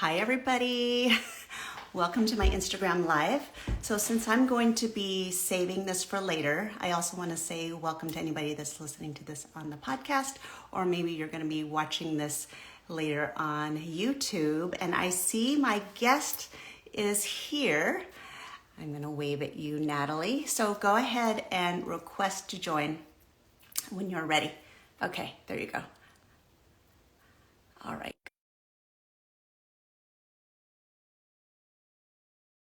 Hi, everybody. Welcome to my Instagram Live. So since I'm going to be saving this for later, I also want to say welcome to anybody that's listening to this on the podcast, or maybe you're going to be watching this later on YouTube. And I see my guest is here. I'm going to wave at you, Natalie. So go ahead and request to join when you're ready. Okay, there you go. All right.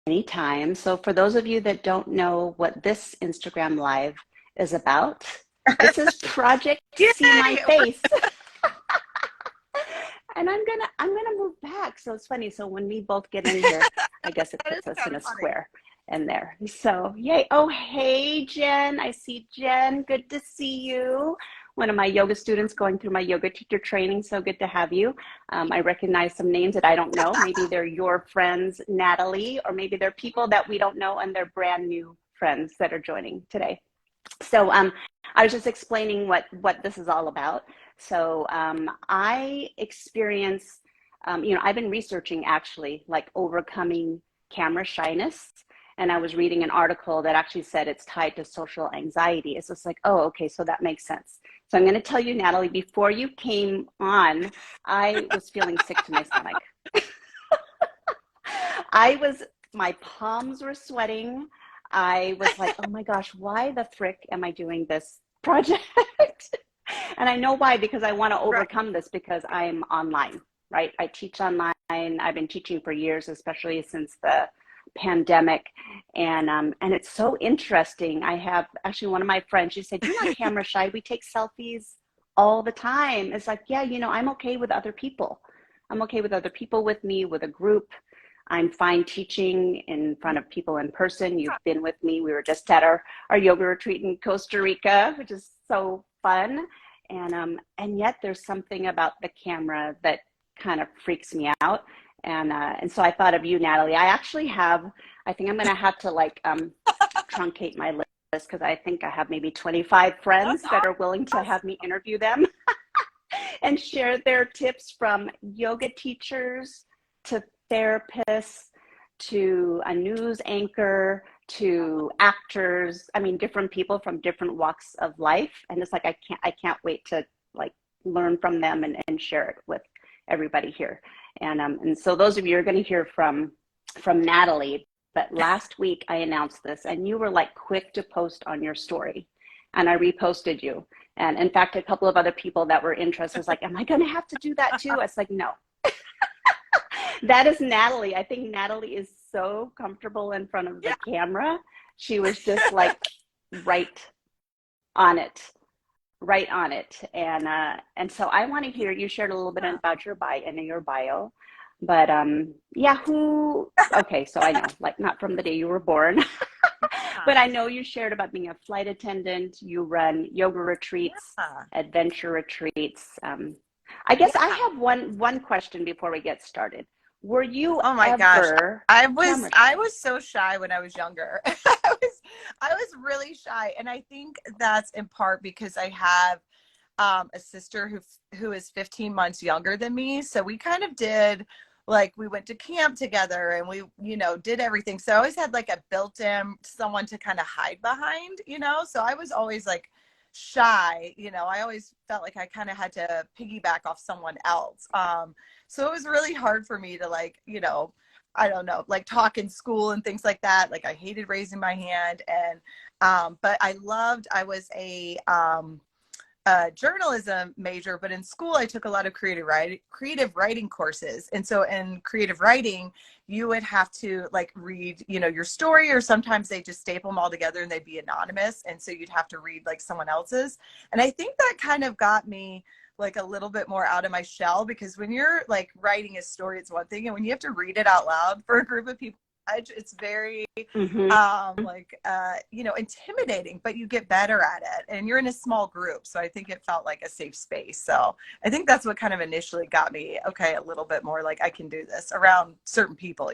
Anytime. So for those of you that don't know what this Instagram Live is about, this is Project See My Yay! Face. And I'm gonna move back. So it's funny. So when we both get in here, I guess it That is puts us kind in of a funny. square in there. So yay. Oh, hey, Jen. I see Jen. Good to see you. One of my yoga students going through my yoga teacher training. So good to have you. I recognize some names that I don't know. Maybe they're your friends, Natalie, or maybe they're people that we don't know and they're brand new friends that are joining today. So I was just explaining what this is all about. So I experience, I've been researching actually like overcoming camera shyness. And I was reading an article that actually said it's tied to social anxiety. It's just like, oh, okay, so that makes sense. So I'm going to tell you, Natalie, before you came on, I was feeling sick to my stomach. My palms were sweating. I was like, oh my gosh, why the frick am I doing this project? And I know why, because I want to Right. overcome this because I'm online, right? I teach online. I've been teaching for years, especially since the pandemic. And it's so interesting. I have actually one of my friends, she said, you're not camera shy. We take selfies all the time. It's like, yeah, I'm okay with other people. I'm okay with other people with me, with a group. I'm fine teaching in front of people in person. You've been with me. We were just at our yoga retreat in Costa Rica, which is so fun. And yet there's something about the camera that kind of freaks me out. And so I thought of you, Natalie. I think I'm going to have to truncate my list because I think I have maybe 25 friends That's that are willing to awesome. have me interview them and share their tips from yoga teachers to therapists to a news anchor to actors. I mean, different people from different walks of life. And it's like I can't wait to like learn from them and share it with everybody here. And so those of you are going to hear from Natalie. But last week I announced this, and you were like quick to post on your story, and I reposted you. And in fact, a couple of other people that were interested was like, am I going to have to do that too? I was like, no, that is Natalie. I think Natalie is so comfortable in front of the Yeah. camera. She was just like right on it, right on it. And so I want to hear you shared a little bit about your bio. But yeah, okay, so I know, like not from the day you were born, but I know you shared about being a flight attendant. You run yoga retreats, Yeah. adventure retreats. I guess I Yeah. have one question before we get started. Were you Oh my gosh. ever I was camera I shy? was so shy when I was younger. I was really shy. And I think that's in part because I have a sister who is 15 months younger than me. So we kind of did like we went to camp together and we, did everything. So I always had like a built-in someone to kind of hide behind. So I was always like shy. I always felt like I kind of had to piggyback off someone else. So it was really hard for me to I don't know, like talk in school and things like that. Like I hated raising my hand. And but I was a journalism major, but in school I took a lot of creative writing courses. And so in creative writing, you would have to like read, your story, or sometimes they just staple them all together and they'd be anonymous. And so you'd have to read like someone else's. And I think that kind of got me like a little bit more out of my shell, because when you're like writing a story, it's one thing. And when you have to read it out loud for a group of people, it's very Mm-hmm. intimidating, but you get better at it and you're in a small group. So I think it felt like a safe space. So I think that's what kind of initially got me, okay, a little bit more like I can do this around certain people.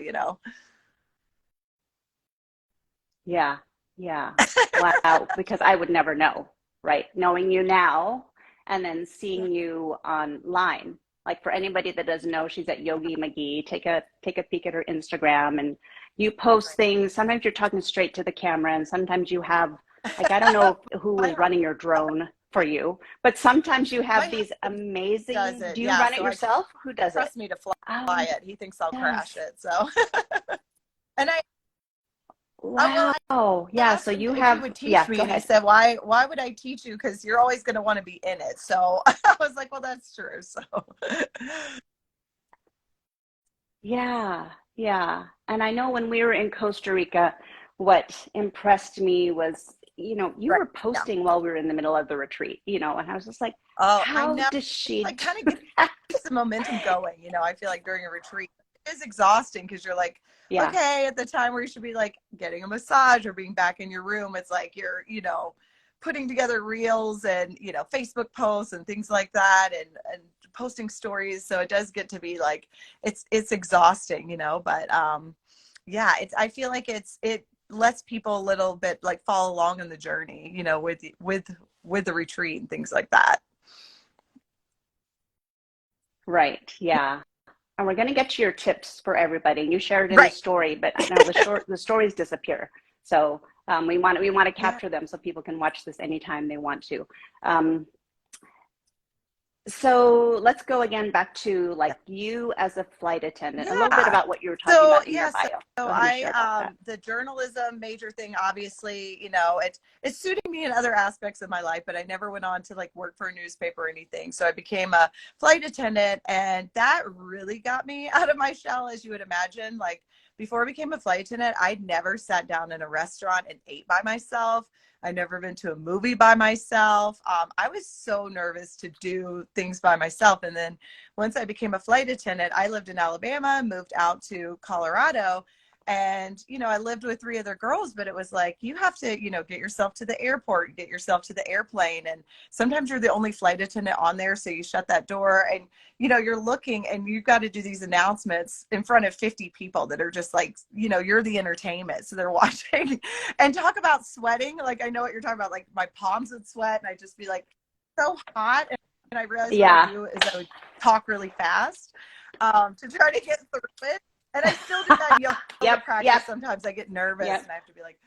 Yeah, yeah. Wow, because I would never know, right? Knowing you now and then seeing you online. Like for anybody that doesn't know, she's at Yogi Magee. Take a peek at her Instagram, and you post things. Sometimes you're talking straight to the camera, and sometimes you have, like, I don't know who My is running your drone for you, but sometimes you my have these husband does amazing, it. do you Yeah, run it so I yourself? Who does it? trust me to fly Oh, it. He thinks I'll crash yes. it. So, and well, Wow. I Yeah. So asked him you if he have, would teach yeah, me, go and he ahead. said, "Why would I teach you? Because you're always going to want to be in it." So I was like, "Well, that's true." So, Yeah. Yeah. And I know when we were in Costa Rica, what impressed me was, you right, were yeah. posting while we were in the middle of the retreat, and I was just like, Oh, I how know. does she Like, do kind of get that? the momentum going. I feel like during a retreat, it is exhausting because you're like, Yeah. okay, at the time where you should be like getting a massage or being back in your room, it's like you're, putting together reels and, Facebook posts and things like that and posting stories. So it does get to be like, it's exhausting, but yeah, I feel like it lets people a little bit like follow along in the journey, with the retreat and things like that. Right. Yeah. And we're going to get to your tips for everybody. You shared in the Right. story, but I know the stories disappear. So we want to Yeah. capture them so people can watch this anytime they want to. Um, so let's go again back to like you as a flight attendant. A little bit Yeah. about what you were talking So about in your yeah, so, bio. so Go ahead and I share about that. the journalism major thing, obviously, it's suiting me in other aspects of my life, but I never went on to like work for a newspaper or anything. So I became a flight attendant, and that really got me out of my shell, as you would imagine. Like before I became a flight attendant, I'd never sat down in a restaurant and ate by myself. I'd never been to a movie by myself. I was so nervous to do things by myself. And then once I became a flight attendant, I lived in Alabama, moved out to Colorado. And, I lived with three other girls, but it was like, you have to, get yourself to the airport, get yourself to the airplane. And sometimes you're the only flight attendant on there. So you shut that door and, you're looking and you've got to do these announcements in front of 50 people that are just like, you're the entertainment. So they're watching and talk about sweating. Like, I know what you're talking about. Like my palms would sweat and I'd just be like so hot. And I realized what I Yeah. do is I would talk really fast to try to get through it. And I still do that in yoga Yep. practice. Yep. Sometimes I get nervous Yep. and I have to be like,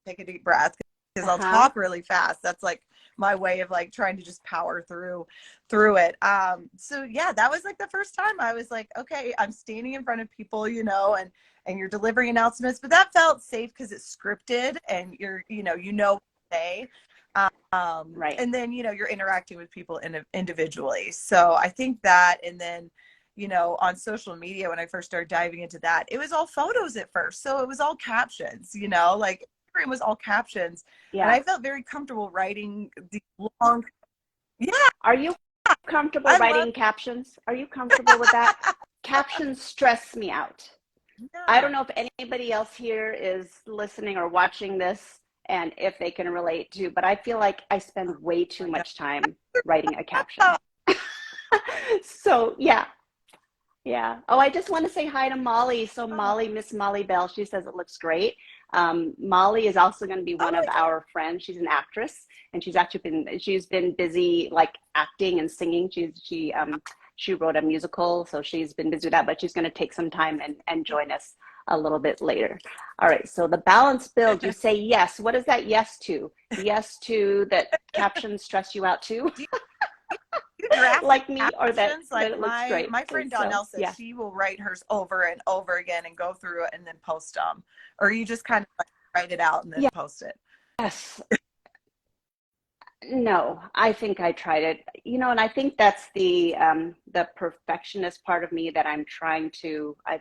take a deep breath because I'll Uh-huh. talk really fast. That's like my way of like trying to just power through it. So yeah, that was like the first time I was like, okay, I'm standing in front of people, and you're delivering announcements, but that felt safe because it's scripted and what to say. Right. And then, you're interacting with people individually. So I think that, and then, on social media, when I first started diving into that, it was all photos at first. So it was all captions, like Instagram was all captions. And Yeah. I felt very comfortable writing the long, yeah, Are you comfortable I love, writing captions? Are you comfortable with that? Captions stress me out. I yeah. don't know if anybody else here is listening or watching this and if they can relate to, but I feel like I spend way too I know. much time writing a caption. So, yeah, yeah. Oh, I just want to say hi to Molly. So, Oh, Molly, Miss Molly Bell, she says it looks great. Molly is also going to be oh one of my God. our friends. She's an actress, and she's been busy like acting and singing. She wrote a musical, so she's been busy with that. But she's going to take some time and join us a little bit later. All right. So the balance build. You say yes. What is that yes to? Yes to that captions stress you out too, Do you draft like me, or that captions? that Like it looks my great. my friend So Donnell says yeah. she will write hers over and over again and go through it and then post them. Or you just kind of like write it out and then post it. Yes. No, I think I tried it. And I think that's the perfectionist part of me that I've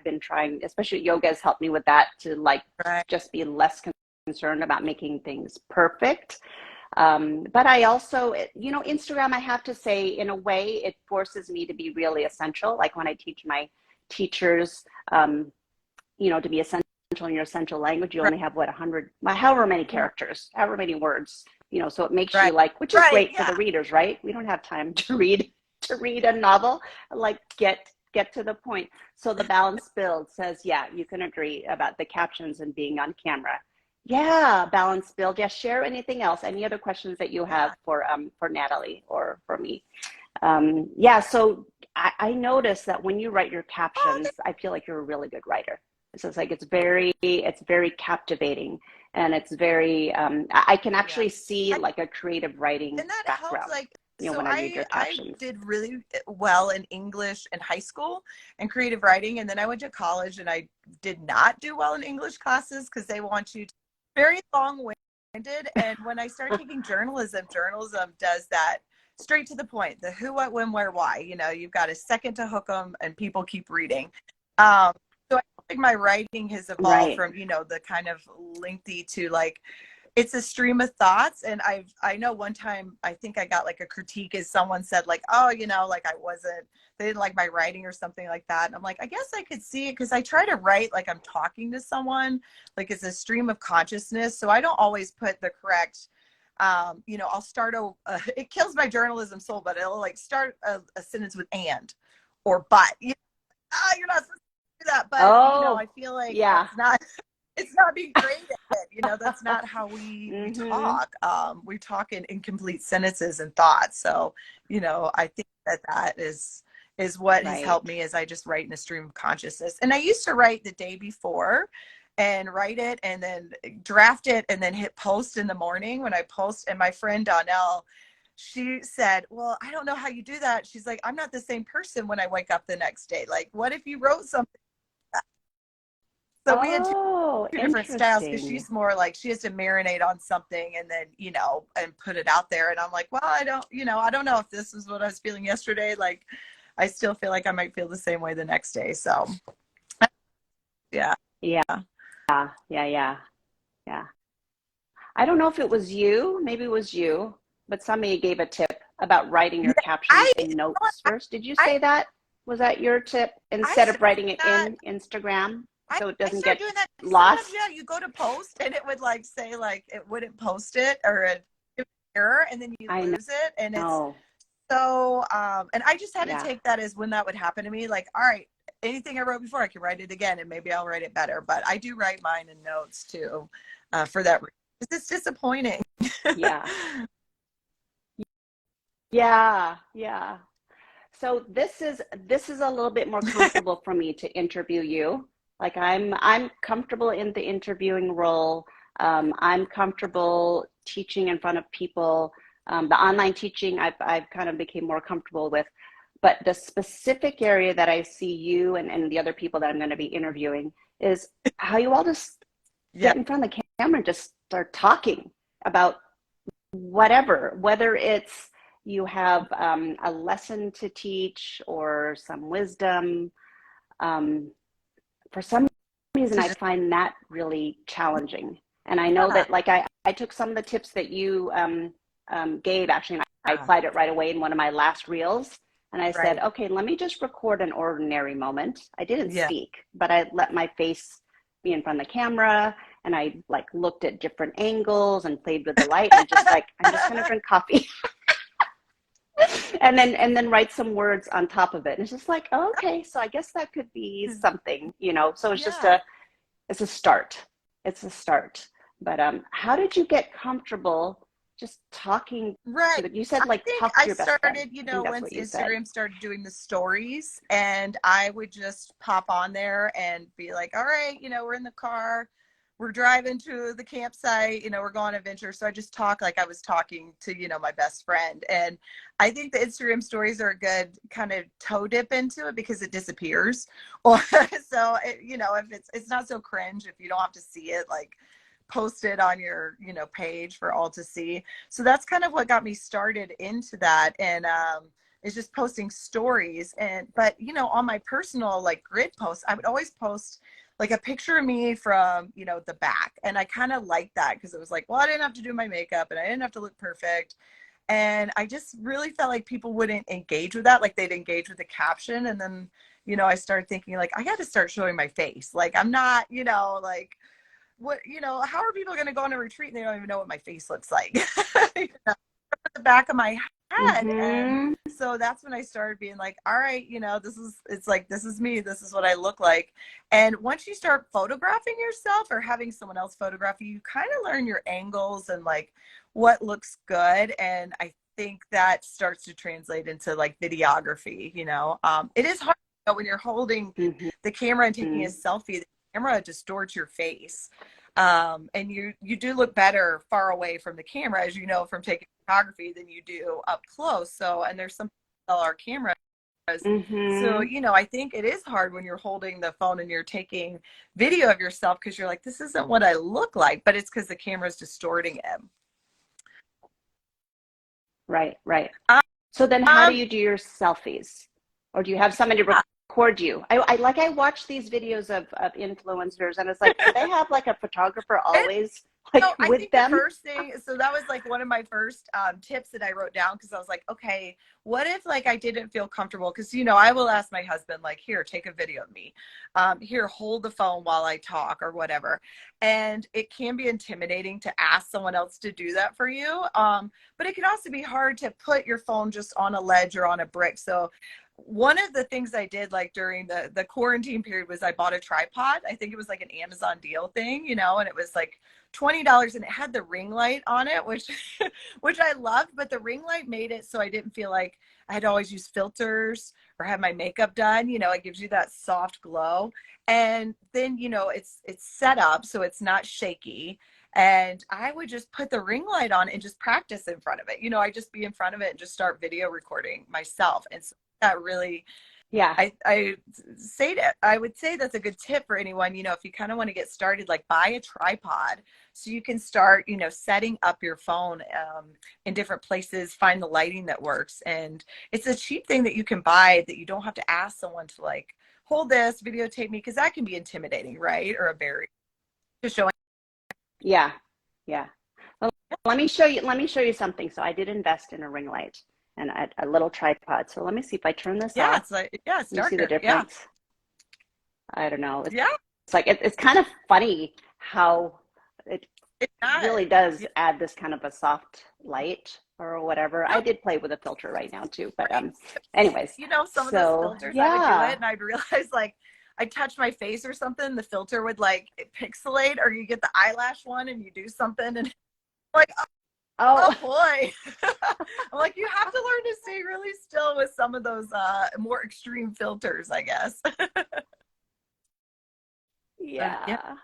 been trying, especially yoga has helped me with that, to like Right. just be less concerned about making things perfect. But I also, Instagram, I have to say, in a way, it forces me to be really essential. Like when I teach my teachers, to be essential in your essential language, you Right. only have what, 100, however many characters, however many words, so it makes you Right. like, which is Right. great for Yeah. the readers, right? We don't have time to read a novel, like get to the point. So the balance build says, yeah, you can agree about the captions and being on camera. Yeah, balance build. Yeah, share anything else. Any other questions that you have Yeah. for Natalie or for me? Yeah, so I noticed that when you write your Oh, captions, I feel like you're a really good writer. So it's like it's very captivating, and it's very I can yeah. actually see I, like a creative writing and that helped, background, like, so when I read your I captions. did really well in English in high school and creative writing, and then I went to college and I did not do well in English classes because they want you to very long-winded. And when I started taking journalism does that straight to the point, the who, what, when, where, why. You've got a second to hook them and people keep reading. um so I think my writing has evolved Right. from the kind of lengthy to, like, it's a stream of thoughts. And I know one time I think I got like a critique as someone said, like, oh, like they didn't like my writing or something like that. And I'm like, I guess I could see it because I try to write like I'm talking to someone, like it's a stream of consciousness. So I don't always put the correct I'll start it kills my journalism soul, but it'll like start a sentence with and or but. You're not supposed to do that, but I Oh, feel like yeah. it's not being creative. That's not how we Mm-hmm. talk. We talk in incomplete sentences and thoughts. So, I think that is what has helped Right. me, is I just write in a stream of consciousness. And I used to write the day before and write it and then draft it and then hit post in the morning when I post. And my friend Donnell, she said, well, I don't know how you do that. She's like, I'm not the same person when I wake up the next day. Like, what if you wrote something? So we had Oh, two different styles, because interesting. she's more like she has to marinate on something and then and put it out there. And I'm like, well, I don't know if this is what I was feeling yesterday. Like, I still feel like I might feel the same way the next day. So yeah. Yeah, yeah, yeah, yeah. I don't know if it was you, maybe it was you, but somebody gave a tip about writing Yeah, your captions I in notes first. Did you I say that? Was that your tip I instead of started writing it that. in Instagram so it I doesn't started get doing that. Sometimes, lost? yeah, you go to post and it would like say like it wouldn't post it, or it error, and then you I lose it. And it's know. so and I just had to Yeah. take that as when that would happen to me, like, all right, anything I wrote before, I can write it again and maybe I'll write it better. But I do write mine in notes too, for that reason. It's disappointing. Yeah. Yeah. Yeah. So this is a little bit more comfortable for me to interview you. Like I'm comfortable in the interviewing role. I'm comfortable teaching in front of people. The online teaching I've kind of became more comfortable with. But the specific area that I see you and the other people that I'm going to be interviewing is how you all just Yeah. get in front of the camera and just start talking about whatever, whether it's you have a lesson to teach or some wisdom. Um, for some reason, I find that really challenging. And I know Yeah. that, like, I took some of the tips that you gave, actually, and I Yeah. applied it right away in one of my last reels. And I said, Right. okay, let me just record an ordinary moment. I didn't Yeah. speak, but I let my face be in front of the camera, and I like looked at different angles and played with the light. And I just like, I'm just going to drink coffee and then write some words on top of it. And it's just like, oh, okay, so I guess that could be something. So it's just Yeah. it's a start. It's a start. But how did you get comfortable just talking Right. to you said I like think talk to I your best friend. started, I think that's once what you said. Instagram started doing the stories, and I would just pop on there and be like, all right, we're in the car, we're driving to the campsite, we're going on an adventure. So I just talk like I was talking to, my best friend. And I think the Instagram stories are a good kind of toe dip into it because it disappears. Or so, if it's not so cringe if you don't have to see it, like, post it on your page for all to see. So that's kind of what got me started into that. And is just posting stories. And but on my personal like grid posts, I would always post like a picture of me from the back. And I kind of liked that because it was like, well, I didn't have to do my makeup and I didn't have to look perfect. And I just really felt like people wouldn't engage with that, like they'd engage with the caption. And then I started thinking, like, I got to start showing my face. Like, I'm not like, what, how are people going to go on a retreat and they don't even know what my face looks like? The back of my head. And Mm-hmm. so that's when I started being like, all right, this is me, this is what I look like. And once you start photographing yourself or having someone else photograph you, you kind of learn your angles and like what looks good. And I think that starts to translate into like videography, you know. It is hard, you know, when you're holding Mm-hmm. the camera and taking a selfie, the camera distorts your face. And you do look better far away from the camera, as you know, from taking photography than you do up close. So, and there's some people our cameras. So, Mm-hmm. you know, I think it is hard when you're holding the phone and you're taking video of yourself because you're like, this isn't what I look like, but it's because the camera's distorting it. Right, right. So then how do Um, you do your selfies? Or do you have somebody yeah. record you? I watch these videos of influencers and it's like, do they have like a photographer always like So I with think the them? first thing, so that was like one of my first tips that I wrote down because I was like, okay, what if like I didn't feel comfortable? Because, you know, I will ask my husband, like, here, take a video of me. Here, hold the phone while I talk or whatever. And it can be intimidating to ask someone else to do that for you. But it can also be hard to put your phone just on a ledge or on a brick. So one of the things I did like during the quarantine period was I bought a tripod. I think it was like an Amazon deal thing, you know, and it was like $20 and it had the ring light on it, which which I loved, but the ring light made it so I didn't feel like I had to always use filters or have my makeup done. You know, it gives you that soft glow. And then, you know, it's set up so it's not shaky. And I would just put the ring light on and just practice in front of it. You know, I just be in front of it and just start video recording myself. And so that really Yeah. I would say that's a good tip for anyone, you know, if you kind of want to get started, like buy a tripod so you can start, you know, setting up your phone in different places, find the lighting that works. And it's a cheap thing that you can buy that you don't have to ask someone to like hold this, videotape me, because that can be intimidating, right? Or a barrier to showing. Yeah. Yeah. Well, let me show you something. So I did invest in a ring light and a little tripod. So let me see if I turn this Yeah, off. it's like, yeah, it's Let me see the darker. Yeah. difference. I don't know. Yeah. It's like it's kind of funny how it It really does. does Yeah. add this kind of a soft light or whatever. I Yep. did play with a filter right now too, but Right. anyways. You know, some of those So filters, I would do it yeah. and I'd realize like I touch my face or something, the filter would like pixelate, or you get the eyelash one and you do something and like, oh Oh boy. I'm like, you have to learn to stay really still with some of those more extreme filters, I guess. But yeah. yeah.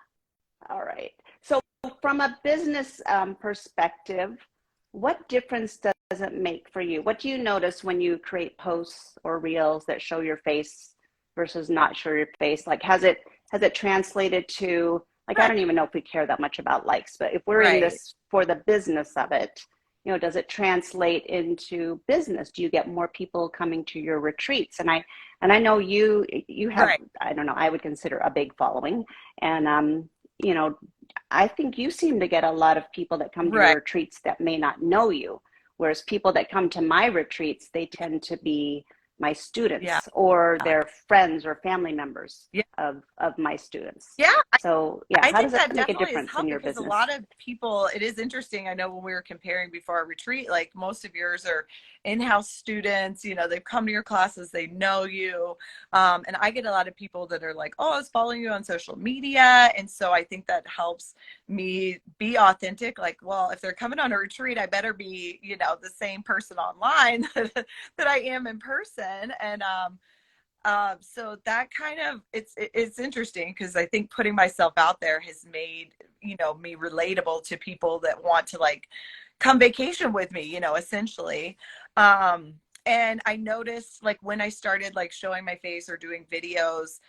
All right. So from a business perspective, what difference does it make for you? What do you notice when you create posts or reels that show your face versus not show your face? Like has it translated to like I Right. don't even know if we care that much about likes, but if we're in Right. this for the business of it, you know, does it translate into business? Do you get more people coming to your retreats? And I know you have Right. I don't know, I would consider a big following and you know, I think you seem to get a lot of people that come to your Right. retreats that may not know you, whereas people that come to my retreats, they tend to be my Yeah. students or they're friends or family members Yeah. of my students. Yeah. So yeah, I how think does that that make a definitely has difference in helped your because a business? lot of people, it is interesting. I know when we were comparing before our retreat, like most of yours are in-house students, you know, they've come to your classes, they know you. And I get a lot of people that are like, oh, I was following you on social media. And so I think that helps me be authentic. Like, well, if they're coming on a retreat, I better be, you know, the same person online that I am in person. And so that kind of it's interesting because I think putting myself out there has made, you know, me relatable to people that want to like come vacation with me, you know, essentially. um and I noticed like when I started like showing my face or doing videos,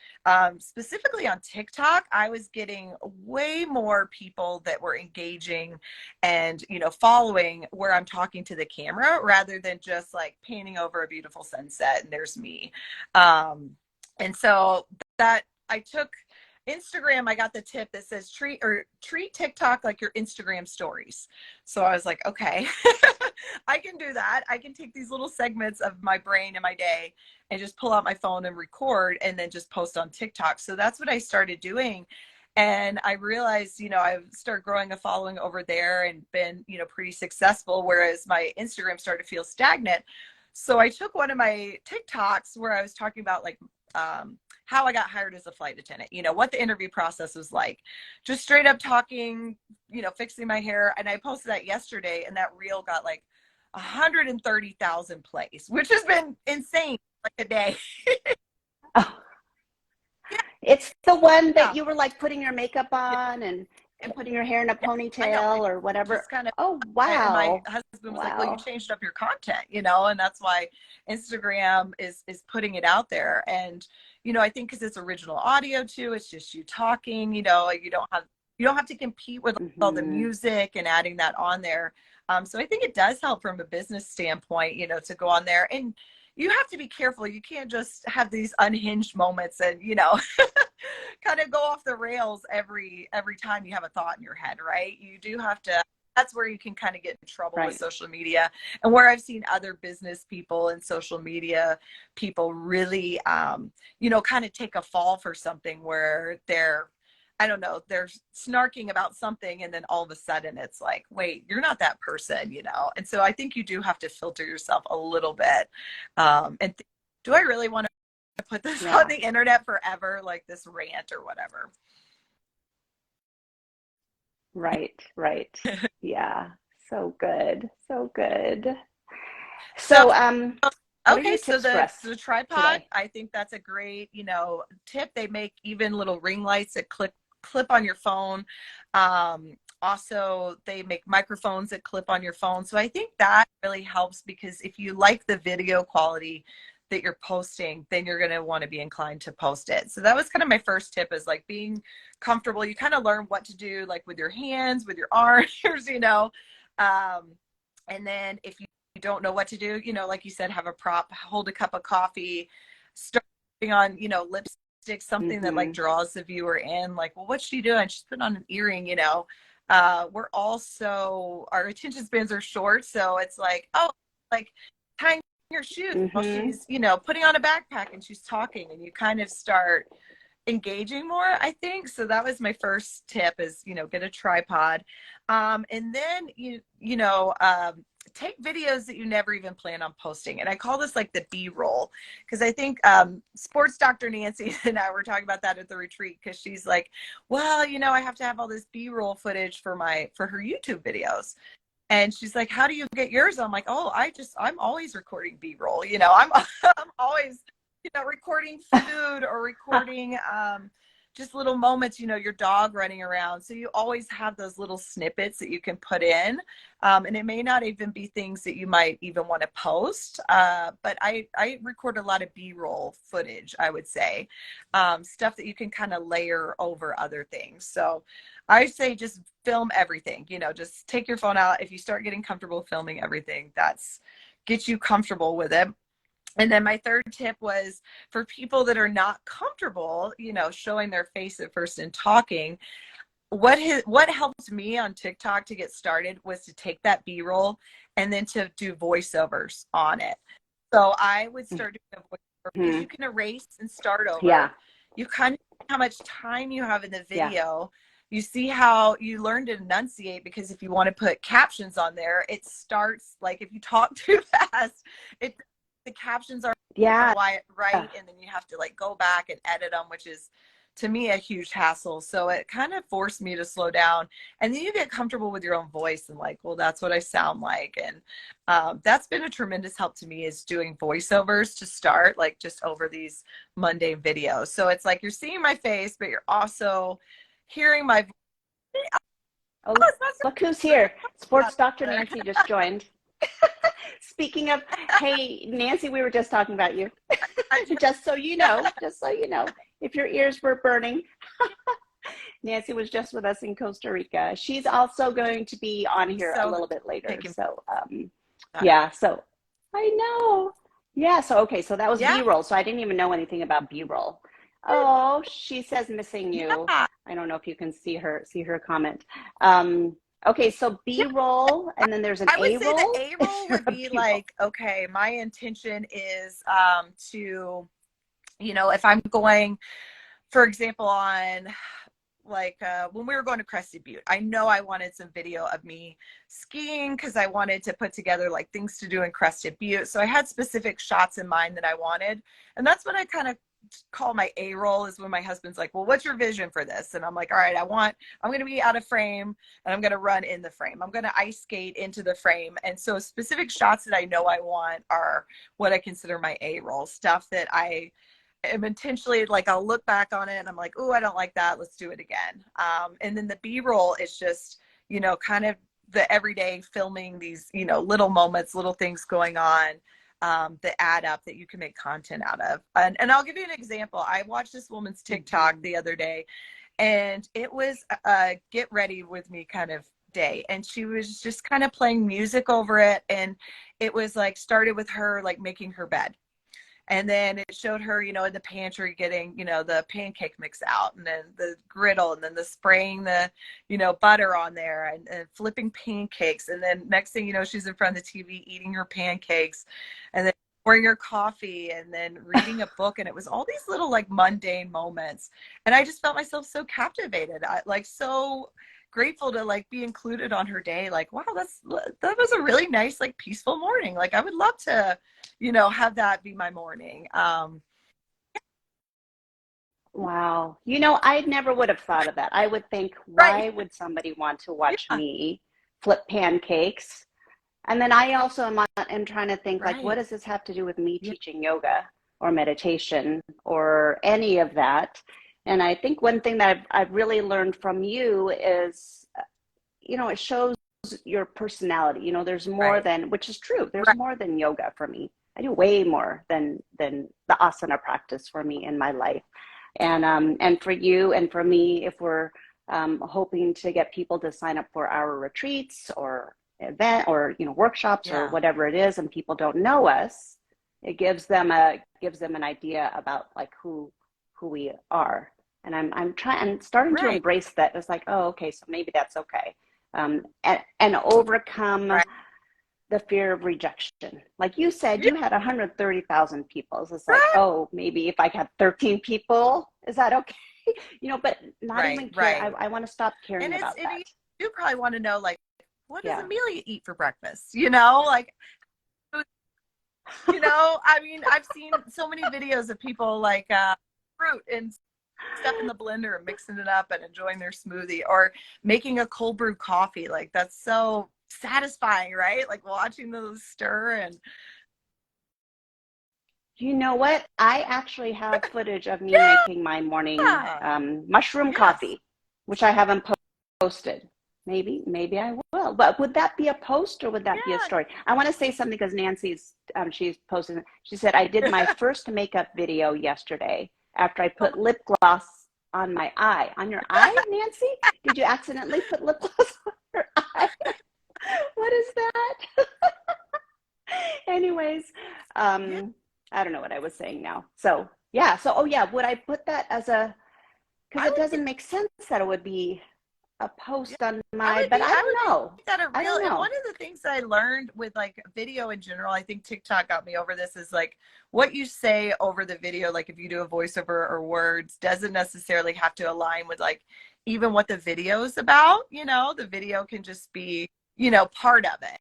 specifically on TikTok, I was getting way more people that were engaging and, you know, following where I'm talking to the camera rather than just like painting over a beautiful sunset and there's me. And so that I took Instagram, I got the tip that says treat TikTok like your Instagram stories. So I was like, okay, I can do that. I can take these little segments of my brain in my day and just pull out my phone and record and then just post on TikTok. So that's what I started doing. And I realized, you know, I've started growing a following over there and been, you know, pretty successful, whereas my Instagram started to feel stagnant. So I took one of my TikToks where I was talking about like how I got hired as a flight attendant, you know, what the interview process was like, just straight up talking, you know, fixing my hair. And I posted that yesterday and that reel got like 130,000 plays, which has been insane, like a day. Oh, it's the one Yeah. that you were like putting your makeup on and putting your hair in a I know. ponytail or whatever. Just kind of, Oh, and my wow. husband was like, well, you Wow. changed up your content, and that's why Instagram is putting it out there. And, I think because it's original audio too, it's just you talking, you don't have to compete with all the Hmm. music and adding that on there. So I think it does help from a business standpoint, to go on there. And you have to be careful. You can't just have these unhinged moments and, kind of go off the rails every time you have a thought in your head, right? You do have to. That's where you can kind of get in trouble with Right. social media, and where I've seen other business people and social media people really, kind of take a fall for something where they're, I don't know, they're snarking about something, and then all of a sudden it's like, wait, you're not that person. And so I think you do have to filter yourself a little bit. Do I really want to put this on Yeah. the internet forever, like this rant or whatever? Right. Right. Yeah. So good. So good. So, So, what are okay, your so tips for the us the tripod, today? I think that's a great, tip. They make even little ring lights that clip on your phone. Also, they make microphones that clip on your phone. So I think that really helps, because if you like the video quality that you're posting, then you're going to want to be inclined to post it. So that was kind of my first tip, is like being comfortable. You kind of learn what to do, like with your hands, with your arms, Um, and then if you don't know what to do, like you said, have a prop, hold a cup of coffee, start putting on, lipstick, something that like Hmm. draws the viewer in. Like, well, what's she doing? She's putting on an earring. We're also, our attention spans are short. So it's like, oh, like tying your shoes while Hmm. she's, putting on a backpack and she's talking, and you kind of start engaging more, I think. So that was my first tip, is, get a tripod. And then take videos that you never even plan on posting. And I call this like the B-roll, because I think sports doctor Nancy and I were talking about that at the retreat, because she's like, well, I have to have all this B-roll footage for her YouTube videos. And she's like, how do you get yours? I'm like, oh, I'm always recording B-roll. I'm always, recording food, or recording just little moments, your dog running around. So you always have those little snippets that you can put in. And it may not even be things that you might even want to post. But I record a lot of B-roll footage, I would say. Stuff that you can kind of layer over other things. So I say just film everything, just take your phone out. If you start getting comfortable filming everything, get you comfortable with it. And then my third tip was for people that are not comfortable, showing their face at first and talking. What helped me on TikTok to get started was to take that B-roll and then to do voiceovers on it. So I would start doing a voiceover, because Hmm. you can erase and start Yeah. over. You kind of see how much time you have in the Yeah. video. You see how you learn to enunciate, because if you want to put captions on there, it starts like, if you talk too fast, the captions are Yeah. right, and then you have to like go back and edit them, which is to me a huge hassle. So it kind of forced me to slow down, and then you get comfortable with your own voice and like, well, that's what I sound like. And that's been a tremendous help to me, is doing voiceovers to start, like just over these mundane videos. So it's like you're seeing my face, but you're also hearing my voice. Oh, Oh, it's not look who's so here. Sports Dr. popular. Nancy just joined. Speaking of, hey, Nancy, we were just talking about you. Just so you know, if your ears were burning, Nancy was just with us in Costa Rica. She's also going to be on here a So little bit later. taking So, that. yeah, so I know. Yeah, so okay, so that was Yeah. B-roll. So I didn't even know anything about B-roll. Oh, she says missing you. Yeah. I don't know if you can see her comment. Okay, so B-roll, and then there's an I would say the A-roll. A Is roll there would a be B-roll? like, okay, my intention is to, if I'm going, for example, on like when we were going to Crested Butte, I know I wanted some video of me skiing, because I wanted to put together like things to do in Crested Butte. So I had specific shots in mind that I wanted. And that's what I kind of call my A roll is when my husband's like, well, what's your vision for this? And I'm like, all right, I'm going to be out of frame and I'm going to run in the frame. I'm going to ice skate into the frame. And so specific shots that I know I want are what I consider my A roll, stuff that I am intentionally like, I'll look back on it and I'm like, oh, I don't like that. Let's do it again. And then the B roll is just, kind of the everyday filming these, little moments, little things going on that add up that you can make content out of. And I'll give you an example. I watched this woman's TikTok the other day, and it was a get ready with me kind of day. And she was just kind of playing music over it. And it was like started with her like making her bed. And then it showed her, in the pantry getting, the pancake mix out, and then the griddle, and then the spraying the, butter on there, and flipping pancakes. And then next thing you know, she's in front of the TV eating her pancakes, and then pouring her coffee, and then reading a book. And it was all these little like mundane moments. And I just felt myself so captivated. So grateful to like be included on her day. Like, wow, that was a really nice, like peaceful morning. Like I would love to, have that be my morning. Wow. I never would have thought of that. I would think, why Right. would somebody want to watch Yeah. me flip pancakes? And then I also am trying to think, like, what Right. does this have to do with me Yeah. teaching yoga or meditation or any of that? And I think one thing that I've really learned from you is, it shows your personality. There's more Right. than, which is true. There's Right. more than yoga for me. I do way more than the asana practice for me in my life. And for you and for me, if we're hoping to get people to sign up for our retreats or event or workshops or Yeah. whatever it is, and people don't know us, it gives them an idea about like who we are. And I'm starting to Right. embrace that. It's like, oh, okay, so maybe that's okay. And overcome Right. the fear of rejection. Like you said, Yeah. you had 130,000 people. So it's like, Right. oh, maybe if I had 13 people, is that okay? But not Right. even care. Right. I want to stop And caring about that. you probably want to know, like, what does Yeah. Amelia eat for breakfast? Like, I mean, I've seen so many videos of people like fruit and stuff in the blender and mixing it up and enjoying their smoothie, or making a cold brew coffee. Like that's so satisfying, right? Like watching those stir. And You know what? I actually have footage of me making my morning yeah, mushroom yes, coffee, which I haven't posted. Maybe I will. But would that be a post or would that be a story? I want to say something because Nancy's she's posted. She said I did my yeah. first makeup video yesterday after I put lip gloss on my eye. On your eye, Nancy? Did you accidentally put lip gloss on your eye? What is that? Anyways, Yeah. I don't know what I was saying now. So yeah. So oh yeah, would I put that as a? Because I it would doesn't make sense that it would be a Yeah, post on my. But I I don't would know. make that a I real. don't And know. one of the things that I learned with like video in general, I think TikTok got me over this, is like what you say over the video. Like if you do a voiceover or words, doesn't necessarily have to align with like even what the video is about. The video can just be, part of it.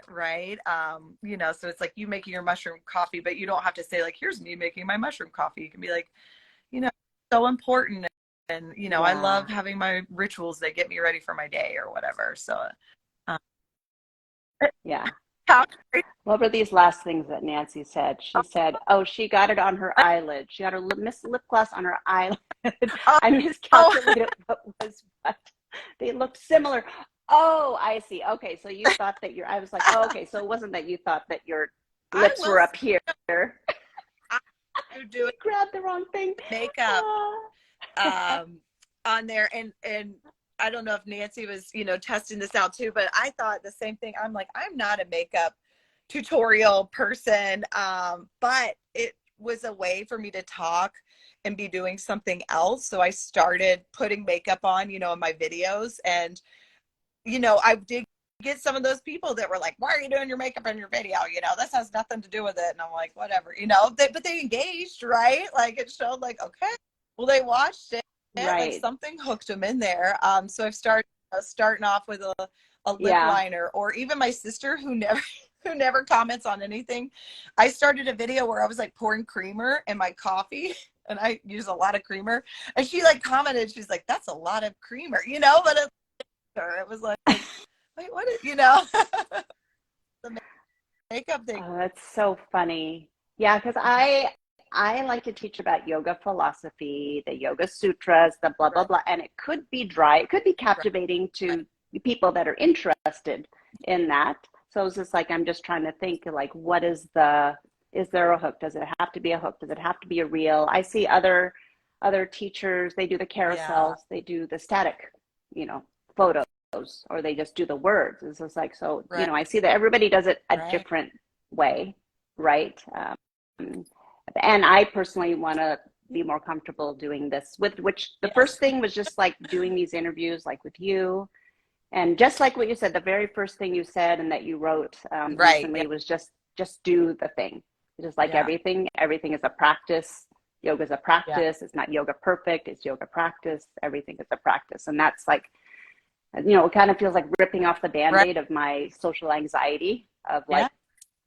Right. So it's like you making your mushroom coffee, but you don't have to say like, here's me making my mushroom coffee. You can be like, you know, so important. And, I love Yeah. having my rituals that get me ready for my day or whatever. So, um, Yeah. how What were these last things that Nancy said? She said, oh, she got it on her eyelid. She got her lip gloss on her eyelid. oh, I oh, miscalculated what was what. They looked similar. Oh, I see. Okay, so you thought that I was like, oh, okay, so it wasn't that you thought that your I lips will were say up here. I do do You grabbed the wrong thing. makeup Ah. um, on there. And I don't know if Nancy was, testing this out too, but I thought the same thing. I'm like, I'm not a makeup tutorial person. But it was a way for me to talk and be doing something else. So I started putting makeup on, in my videos. And, I did get some of those people that were like, why are you doing your makeup in your video? This has nothing to do with it. And I'm like, whatever, but they engaged, right? Like it showed like, okay, well, they watched it, like Right. something hooked them in there. So I've starting off with a lip Yeah. liner, or even my sister who never, who never comments on anything. I started a video where I was like pouring creamer in my coffee and I use a lot of creamer. And she like commented, she's like, that's a lot of creamer, you know, but it was like, wait, what is, you know, the makeup thing. Oh, that's so funny. Yeah, because I like to teach about yoga philosophy, the yoga sutras, the blah blah Right, blah, and it could be dry, it could be right, captivating right. to people that are interested in that. So it's just like I'm just trying to think like what is there a hook? Does it have to be a hook? Does it have to be a reel? I see other teachers, they do the Yeah, carousels, they do the static, you know, photos, or they just do the words. It's just like so, you right, know, I see that everybody does it a right. different way, right? And I personally want to be more comfortable doing this with which the first Yes. thing was just like doing these interviews like with you, and just like what you said, the very first thing you said and that you wrote Right. Yeah. recently was just do the thing. It's just like Yeah. everything is a practice. Yoga is a Yeah. practice. It's not yoga perfect, it's yoga practice. Everything is a practice, and that's like, you know, it kind of feels like ripping off the Right. band-aid of my social anxiety of Yeah. like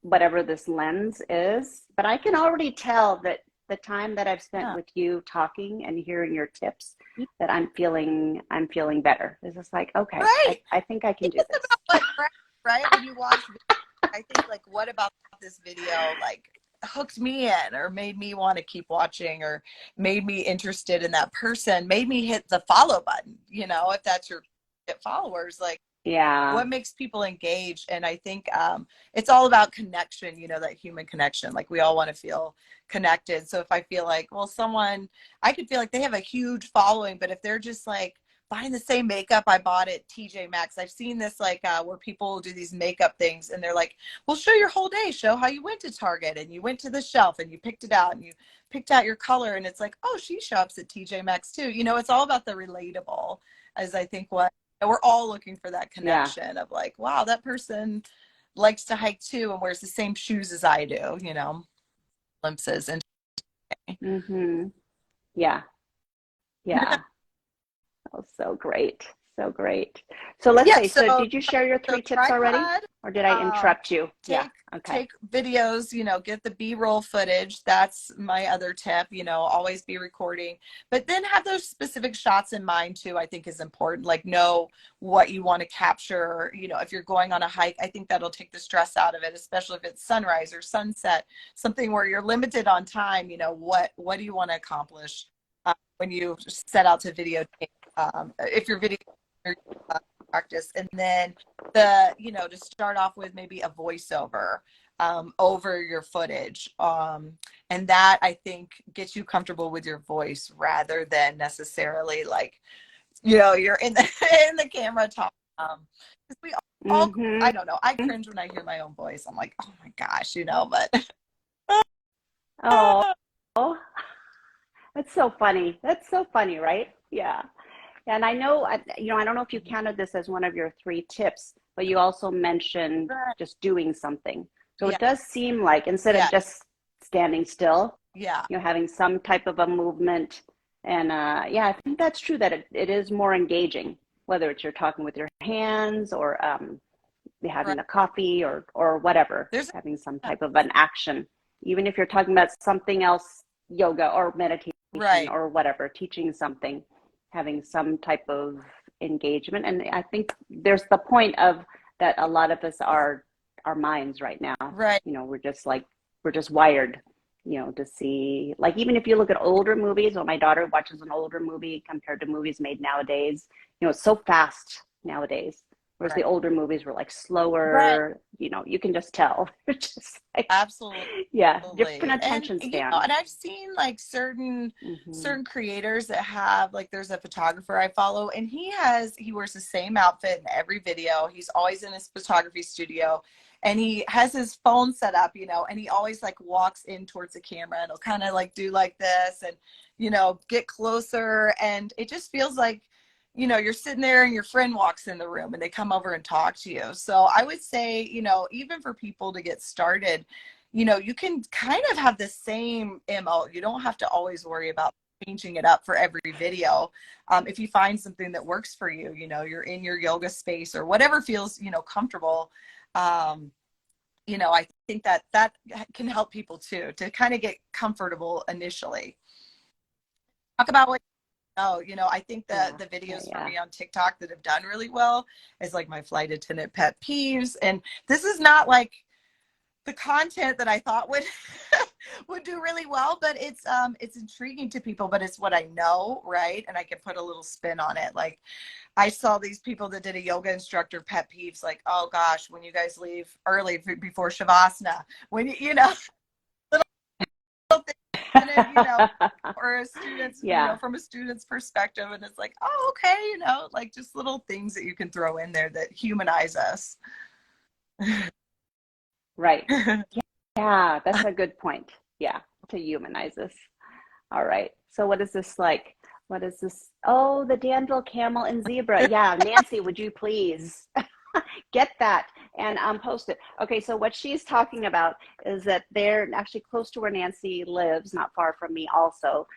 whatever this lens is. But I can already tell that the time that I've spent Yeah. with you talking and hearing your tips, that I'm feeling better. It's just like, okay, I, Right. I think I can It do is this. about what, right? When you watch, I think like, what about this video, like hooked me in or made me want to keep watching or made me interested in that person, made me hit the follow button, you know, if that's your followers, like, Yeah. what makes people engage. And I think it's all about connection, you know, that human connection. Like we all want to feel connected. So if I feel like, well, someone, I could feel like they have a huge following, but if they're just like buying the same makeup I bought at TJ Maxx, I've seen this like where people do these makeup things and they're like, well, show your whole day, show how you went to Target and you went to the shelf and you picked it out and you picked out your color, and it's like, oh, she shops at TJ Maxx too, you know. It's all about the relatable, as I think what, and we're all looking for that Yeah. connection of like, wow, that person likes to hike too and wears the same shoes as I do, you know, glimpses. And Mm-hmm. Yeah. Yeah. Oh, so great. So great. So let's yeah, say, so did you share your so three tips already? tripod, Or did I um, interrupt you? Yeah. take Okay. take videos, you know, get the b-roll footage. That's my other tip, you know, always be recording, but then have those specific shots in mind too. I think is important, like know what you want to capture, you know. If you're going on a hike, I think that'll take the stress out of it, especially if it's sunrise or sunset, something where you're limited on time. You know, what do you want to accomplish when you set out to videotape, if you're video uh, practice. And then the, you know, to start off with maybe a voiceover over your footage, and that I think gets you comfortable with your voice rather than necessarily like, you know, you're in the in the camera talk. 'Cause we all, I Mm-hmm. don't know, I cringe when I hear my own voice. I'm like, oh my gosh, you know. But Oh, that's so funny. That's so funny, right? Yeah. And I know, you know, I don't know if you counted this as one of your three tips, but you also mentioned just doing something. So yeah, it does seem like instead of yeah, just standing still, yeah, you know, having some type of a movement. And yeah, I think that's true that it is more engaging, whether it's you're talking with your hands or right. having a coffee or whatever, There's having some type of an action. Even if you're talking about something else, yoga or meditation right, or whatever, teaching something, having some type of engagement. And I think there's the point of that a lot of us are our minds right now. right, You know, we're just wired, you know, to see, like, even if you look at older movies, or my daughter watches an older movie compared to movies made nowadays, you know, it's so fast nowadays. Whereas the right, older movies were like right. slower, you know, you can just tell. It's just like, Absolutely. yeah, different And attention you know, span. and I've seen like certain Hmm. certain creators that have, like, there's a photographer I follow and he wears the same outfit in every video. He's always in his photography studio and he has his phone set up, you know, and he always like walks in towards the camera and he'll kind of like do like this and, you know, get closer, and it just feels like, you know, you're sitting there and your friend walks in the room and they come over and talk to you. So I would say, you know, even for people to get started, you know, you can kind of have the same MO. You don't have to always worry about changing it up for every video. If you find something that works for you, you know, you're in your yoga space or whatever feels, you know, comfortable. Um, you know, I think that that can help people too, to kind of get comfortable initially. talk about what I think Yeah. the Yeah. videos for Yeah. me on TikTok that have done really well is like my flight attendant pet peeves. And this is not like the content that I thought would would do really well, but it's intriguing to people, but it's what I know, right? And I can put a little spin on it. Like I saw these people that did a yoga instructor pet peeves, like, oh gosh, when you guys leave early before Shavasana, when little things, or a student's, Yeah. from a student's perspective. And it's like, oh, okay, like just little things that you can throw in there that humanize us. Right. Yeah, that's a good point. Yeah, to humanize us. All right. So what is this like? What is this? Oh, the Danville camel and zebra. Yeah, Nancy, would you please get that and post it? Okay, so what she's talking about is that they're actually close to where Nancy lives, not far from me also.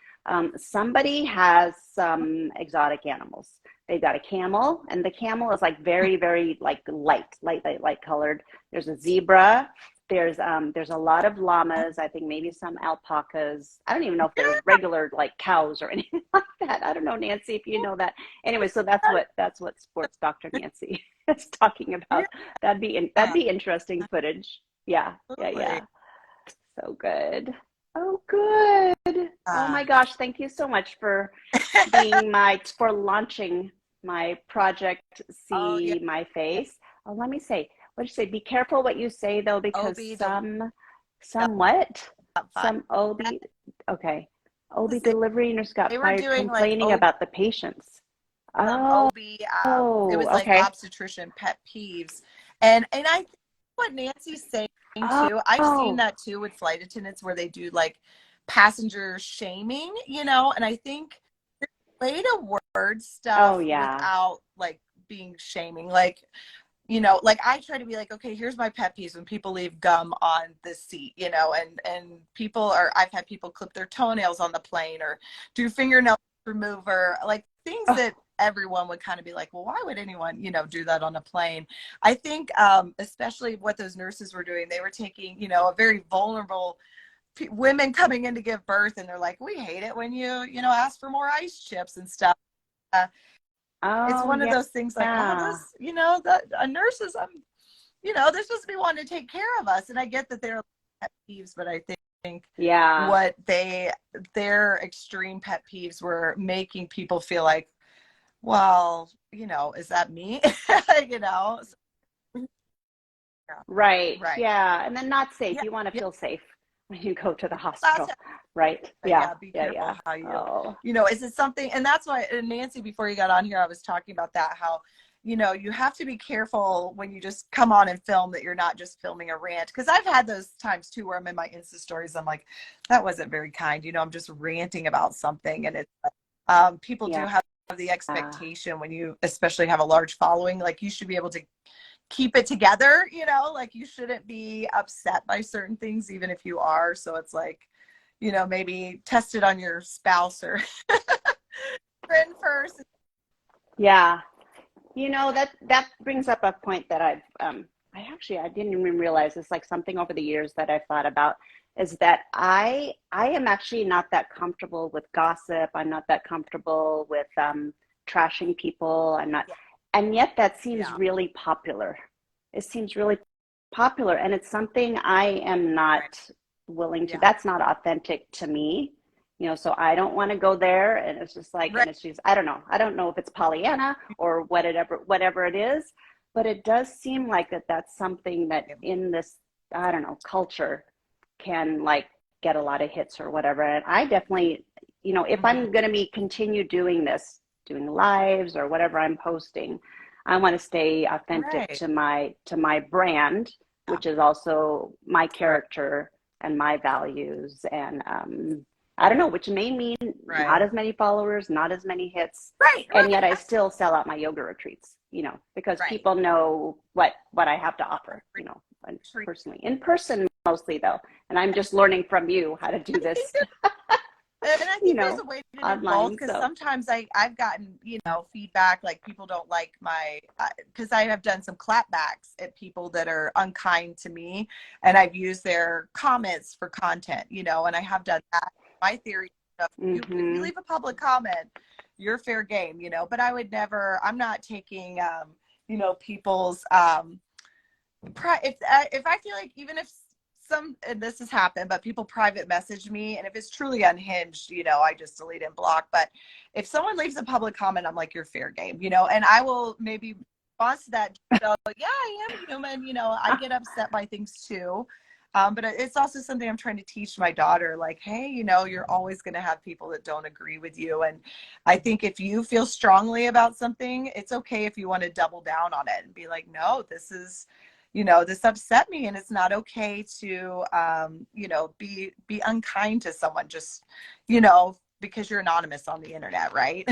Somebody has some exotic animals. They've got a camel, and the camel is like very, very like light colored. There's a zebra. There's a lot of llamas. I think maybe some alpacas. I don't even know if they're regular like cows or anything like that. I don't know, Nancy, if you know that. Anyway, so that's what Sports Doctor Nancy is talking Yeah, about. That'd be interesting footage. Yeah, yeah, absolutely. yeah. So good. Oh, good. Oh Uh, my gosh, thank you so much for launching my project, oh yeah, See My Face. Oh, let me say, what did you say? Be careful what you say though, because OB some what? got fired. Some OB, okay. OB delivery nurse got They were fired doing like complaining about the patients. Oh, OB. It was like okay. obstetrician pet peeves, and I think what Nancy's saying Oh, too. I've seen oh, that too with flight attendants where they do like passenger shaming, and I think way to word oh stuff yeah. without like being shaming, like like I try to be like, okay, here's my pet peeves when people leave gum on the seat, and I've had people clip their toenails on the plane or do fingernail remover, like things Oh, that everyone would kind of be like, well, why would anyone, do that on a plane? I think, especially what those nurses were doing, they were taking, a very vulnerable women coming in to give birth, and they're like, we hate it when you ask for more ice chips and stuff. Uh, it's oh one of yeah. those things like, oh, Yeah. those, that a nurses, they're supposed to be wanting to take care of us. And I get that they're pet peeves, but I think Yeah. what their extreme pet peeves were making people feel like, well, is that me? you know? So, yeah. Right. Right. Yeah. And then not safe. Yeah. You want to Yeah. feel safe when you go to the That's hospital. it. Right. But Yeah. yeah, be Yeah. careful Yeah. how you, Oh, is it something, and that's why, and Nancy, before you got on here, I was talking about that, how, you have to be careful when you just come on and film that you're not just filming a rant. Cause I've had those times too, where I'm in my Insta stories. I'm like, that wasn't very kind. I'm just ranting about something. And it's, people do yeah. have the expectation when you especially have a large following, like you should be able to keep it together, like you shouldn't be upset by certain things, even if you are. So it's like, maybe test it on your spouse or friend first. Yeah. That brings up a point that I didn't even realize it's like something over the years that I've thought about is that I am actually not that comfortable with gossip. I'm not that comfortable with trashing people. I'm not, Yeah. and yet that seems Yeah. really popular. It seems really popular, and it's something I am not Right. willing to. Yeah. That's not authentic to me. So I don't want to go there. And it's just like, Right. and it's just, I don't know. I don't know if it's Pollyanna or whatever it is, but it does seem like that's something that in this, I don't know, culture can like get a lot of hits or whatever. And I definitely, if Mm-hmm. I'm going to be continue doing this, doing lives or whatever I'm posting, I want to stay authentic Right. to my brand, Yeah. which is also my Right. character and my values. And I don't know, which may mean not Right. as many followers, not as many hits, Right. and Right. yet I still sell out my yoga retreats, because Right. people know what I have to offer, and Right. personally, in person mostly though, and I'm just learning from you how to do I think this, And I think there's a way to do both, online. because So sometimes I've gotten, feedback, like people don't like my, because I have done some clapbacks at people that are unkind to me, and I've used their comments for content, and I have done that. My theory If you leave a public comment, you're fair game, but I would never, I'm not taking, people's, if I feel like, even if and this has happened, but people private message me, and if it's truly unhinged, I just delete and block. But if someone leaves a public comment, I'm like, you're fair game, and I will maybe respond to that. So yeah, I am human, I get upset by things too. But it's also something I'm trying to teach my daughter, like, hey, you're always going to have people that don't agree with you. And I think if you feel strongly about something, it's okay if you want to double down on it and be like, no, this is, this upset me, and it's not okay to, be unkind to someone just, because you're anonymous on the internet, right?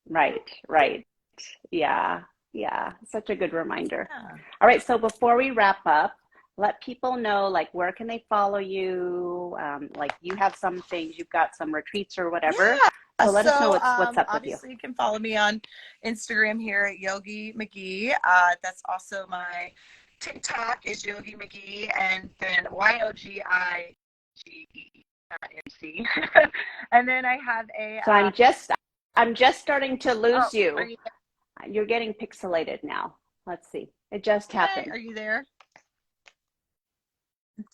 Right. Yeah. Such a good reminder. Yeah. All right. So before we wrap up, let people know, like, where can they follow you? Like, you have some things, you've got some retreats or whatever. Yeah. So let us know what's up with you. Obviously, you can follow me on Instagram here at Yogi Magee. That's also my TikTok is Yogi Magee, and then YOGIGE, not MC. And then I have a. So I'm just starting to lose you. You're getting pixelated now. Let's see. It just happened. Are you there?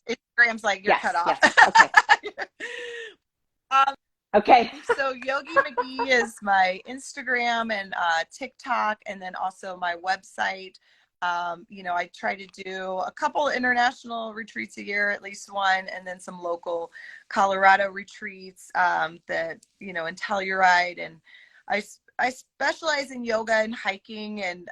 Instagram's like, you're cut off. Yes. Okay. Okay. So Yogi Magee is my Instagram and TikTok, and then also my website. I try to do a couple international retreats a year, at least one, and then some local Colorado retreats that, in Telluride. And I specialize in yoga and hiking, and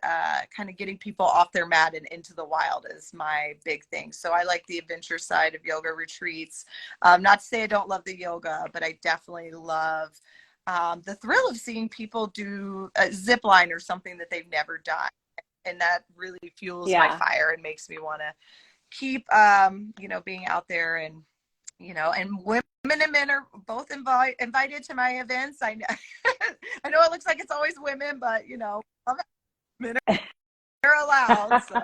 kind of getting people off their mat and into the wild is my big thing. So I like the adventure side of yoga retreats. Not to say I don't love the yoga, but I definitely love the thrill of seeing people do a zip line or something that they've never done. And that really fuels my fire and makes me want to keep, being out there. And, and women and men are both invited to my events. I know, I know it looks like it's always women, but, men are allowed. So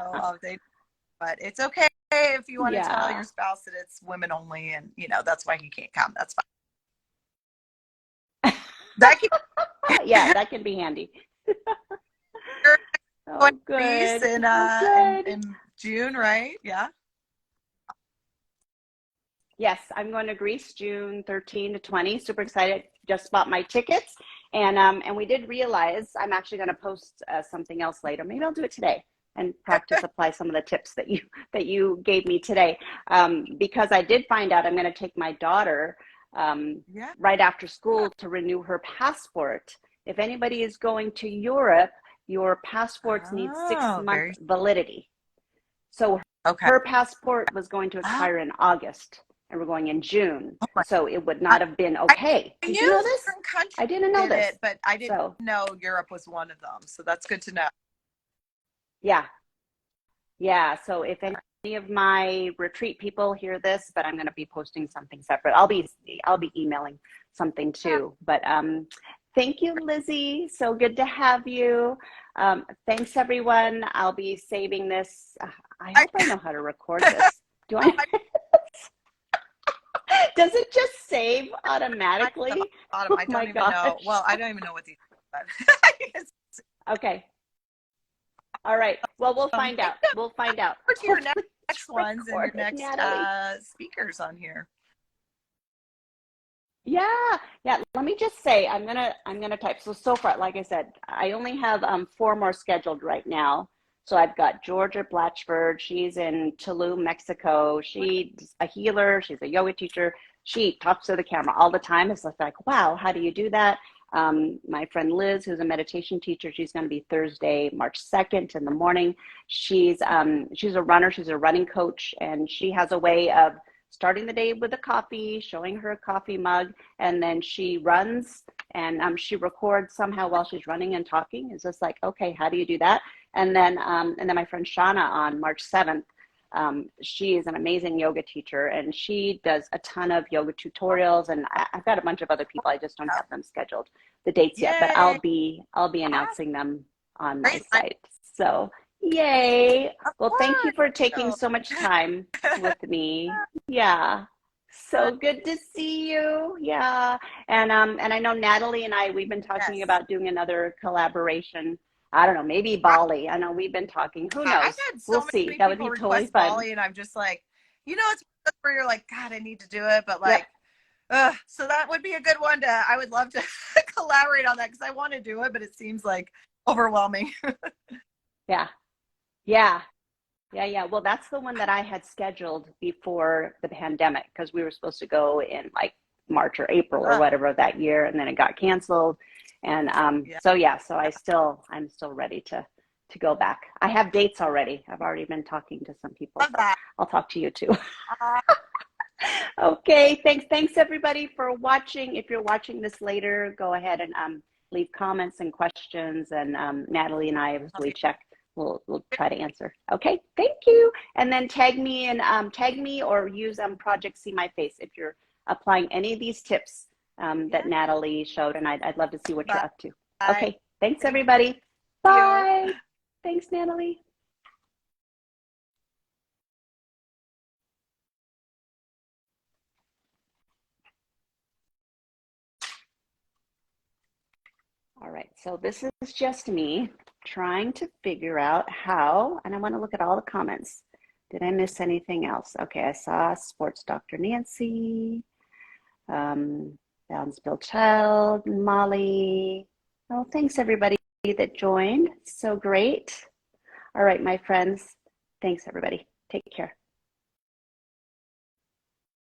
but it's okay if you want to tell your spouse that it's women only, and, that's why he can't come. That's fine. That can be handy. Greece in June, right? Yeah. Yes, I'm going to Greece June 13 to 20. Super excited. Just bought my tickets, and we did realize I'm actually going to post something else later. Maybe I'll do it today and apply some of the tips that you gave me today. Because I did find out I'm going to take my daughter right after school to renew her passport. If anybody is going to Europe, your passports need 6-month validity. So her passport was going to expire in August, and we're going in June. So it would not have been okay. Did you know this? I didn't know this. But I didn't know Europe was one of them. So that's good to know. Yeah. So if any of my retreat people hear this, but I'm going to be posting something separate. I'll be emailing something too. But thank you, Lizzie. So good to have you. Thanks, everyone. I'll be saving this. I hope I know how to record this. Do I? Does it just save automatically? I don't even know. Well, I don't even know what these are. Okay. All right. Well, we'll find out. We'll find out. What are your next ones and your next speakers on here? Yeah. Let me just say, I'm gonna type. So far, like I said, I only have 4 more scheduled right now. So I've got Georgia Blatchford. She's in Tulum, Mexico. She's a healer. She's a yoga teacher. She talks to the camera all the time. It's like, wow, how do you do that? My friend Liz, who's a meditation teacher, she's going to be Thursday, March 2nd in the morning. She's a runner. She's a running coach, and she has a way of starting the day with a coffee, showing her a coffee mug, and then she runs and she records somehow while she's running and talking. It's just like, okay, how do you do that? And then my friend Shauna on March 7th, she is an amazing yoga teacher, and she does a ton of yoga tutorials. And I've got a bunch of other people. I just don't have them scheduled the dates yet, but I'll be announcing them on my site. So yay. Well, thank you for taking so much time with me. Yeah. So good to see you. Yeah. And I know Natalie and I, we've been talking Yes. about doing another collaboration. I don't know, maybe Bali. I know we've been talking. Who I've knows? had We'll so see. many That would people be totally request fun. Bali, and I'm just like, it's where you're like, God, I need to do it, but Yep. like, so that would be a good one to. I would love to collaborate on that because I want to do it, but it seems like overwhelming. Yeah. Yeah. Yeah, yeah. Well, that's the one that I had scheduled before the pandemic because we were supposed to go in like March or April or uh, whatever that year, and then it got canceled. And yeah, so yeah, so I'm still ready to go back. I have dates already. I've already been talking to some people, love so that. I'll talk to you too. Uh, Okay, thanks everybody for watching. If you're watching this later, go ahead and leave comments and questions, and Natalie and I, as we check, we'll try to answer. Okay, thank you. And then tag me or use Project See My Face if you're applying any of these tips yeah. that Natalie showed, and I'd love to see what you're up to. Bye. Okay, thanks Thank everybody. you. Bye. Thanks, Natalie. All right, so this is just me trying to figure out how, and I want to look at all the comments. Did I miss anything else? Okay, I saw Sports Dr. Nancy, Balance Bill Child, Molly. Oh, thanks everybody that joined. So great. All right, my friends. Thanks everybody. Take care.